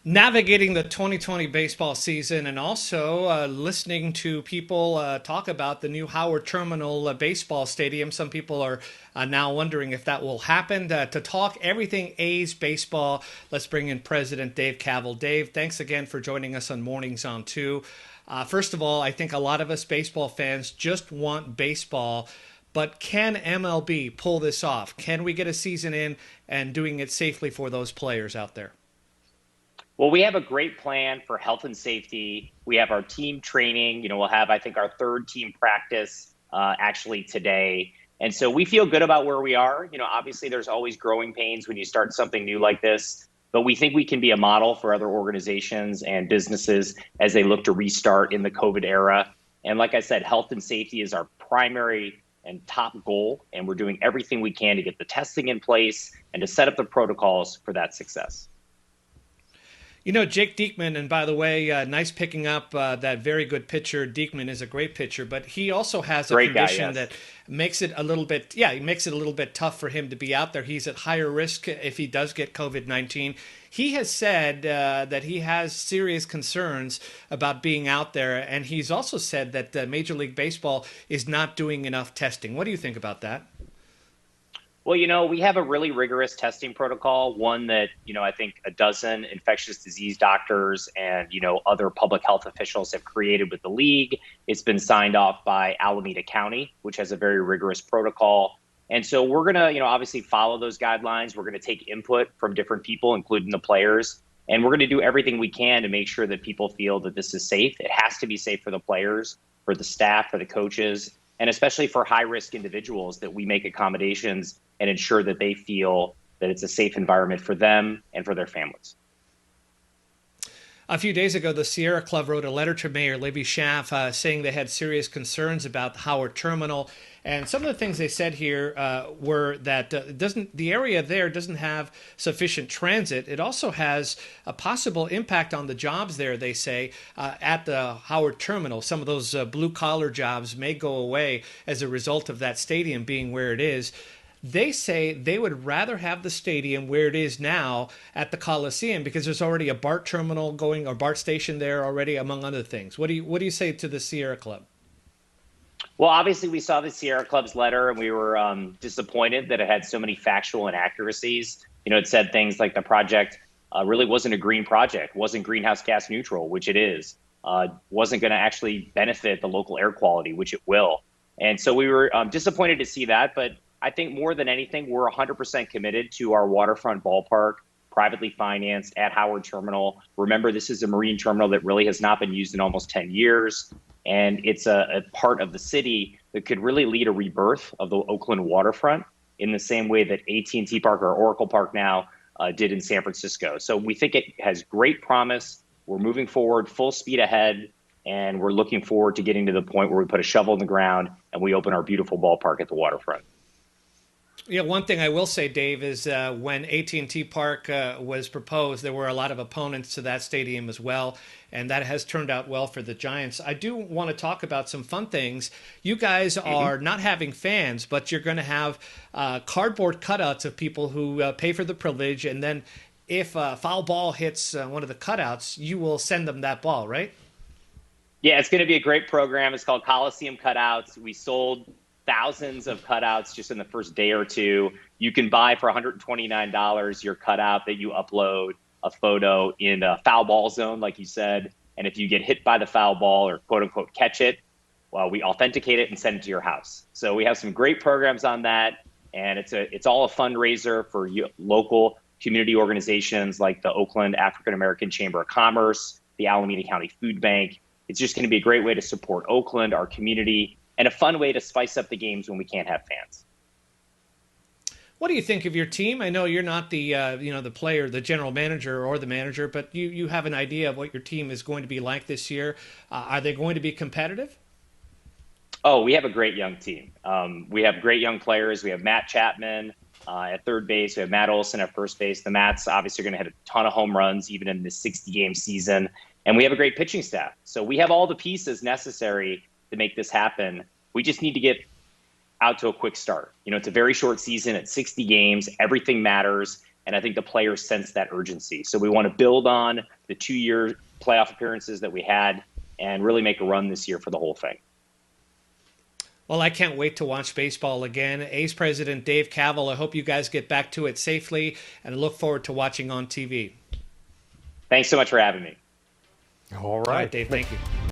navigating the 2020 baseball season and also listening to people talk about the new Howard Terminal baseball stadium. Some people are now wondering if that will happen. To talk everything A's baseball, let's bring in President Dave Kaval. Dave, thanks again for joining us on Mornings on 2. First of all, I think a lot of us baseball fans just want baseball. But can MLB pull this off? Can we get a season in and doing it safely for those players out there? Well, we have a great plan for health and safety. We have our team training. We'll have, I think, our third team practice actually today. And so we feel good about where we are. Obviously, there's always growing pains when you start something new like this. But we think we can be a model for other organizations and businesses as they look to restart in the COVID era. And like I said, health and safety is our primary and top goal. And we're doing everything we can to get the testing in place and to set up the protocols for that success. Jake Diekman, and by the way, nice picking up that very good pitcher. Diekman is a great pitcher, but he also has a Great guy, condition yes. that makes it a little bit, it makes it a little bit tough for him to be out there. He's at higher risk if he does get COVID-19. He has said that he has serious concerns about being out there, and he's also said that Major League Baseball is not doing enough testing. What do you think about that? Well, we have a really rigorous testing protocol, one that, I think a dozen infectious disease doctors and, other public health officials have created with the league. It's been signed off by Alameda County, which has a very rigorous protocol. And so we're going to, obviously follow those guidelines. We're going to take input from different people, including the players. And we're going to do everything we can to make sure that people feel that this is safe. It has to be safe for the players, for the staff, for the coaches, and especially for high-risk individuals, that we make accommodations and ensure that they feel that it's a safe environment for them and for their families. A few days ago, the Sierra Club wrote a letter to Mayor Libby Schaaf saying they had serious concerns about the Howard Terminal. And some of the things they said here were that the area there doesn't have sufficient transit. It also has a possible impact on the jobs there, they say, at the Howard Terminal. Some of those blue-collar jobs may go away as a result of that stadium being where it is. They say they would rather have the stadium where it is now at the Coliseum because there's already a BART terminal going, or BART station there already, among other things. What do you say to the Sierra Club? Well, obviously, we saw the Sierra Club's letter, and we were disappointed that it had so many factual inaccuracies. It said things like the project really wasn't a green project, wasn't greenhouse gas neutral, which it is, wasn't going to actually benefit the local air quality, which it will. And so we were disappointed to see that. But I think more than anything, we're 100% committed to our waterfront ballpark, privately financed at Howard Terminal. Remember, this is a marine terminal that really has not been used in almost 10 years. And it's a part of the city that could really lead a rebirth of the Oakland waterfront in the same way that AT&T Park, or Oracle Park now, did in San Francisco. So we think it has great promise. We're moving forward full speed ahead, and we're looking forward to getting to the point where we put a shovel in the ground and we open our beautiful ballpark at the waterfront. One thing I will say, Dave, is when AT&T Park was proposed, there were a lot of opponents to that stadium as well, and that has turned out well for the Giants. I do want to talk about some fun things. You guys are not having fans, but you're going to have cardboard cutouts of people who pay for the privilege, and then if a foul ball hits one of the cutouts, you will send them that ball, right? Yeah, it's going to be a great program. It's called Coliseum Cutouts. We sold thousands of cutouts just in the first day or two. You can buy for $129 your cutout that you upload a photo in a foul ball zone, like you said. And if you get hit by the foul ball, or quote unquote catch it, well, we authenticate it and send it to your house. So we have some great programs on that. And it's all a fundraiser for local community organizations like the Oakland African American Chamber of Commerce, the Alameda County Food Bank. It's just going to be a great way to support Oakland, our community, and a fun way to spice up the games when we can't have fans. What do you think of your team? I know you're not the the player, the general manager or the manager, but you have an idea of what your team is going to be like this year. Are they going to be competitive? Oh, we have a great young team. We have great young players. We have Matt Chapman at third base. We have Matt Olson at first base. The Matts obviously are going to hit a ton of home runs, even in this 60-game season. And we have a great pitching staff. So we have all the pieces necessary to make this happen. We just need to get out to a quick start. It's a very short season at 60 games. Everything matters. And I think the players sense that urgency. So we want to build on the 2-year playoff appearances that we had and really make a run this year for the whole thing. Well, I can't wait to watch baseball again. A's President Dave Kaval, I hope you guys get back to it safely, and I look forward to watching on TV. Thanks so much for having me. All right, Dave, thank you.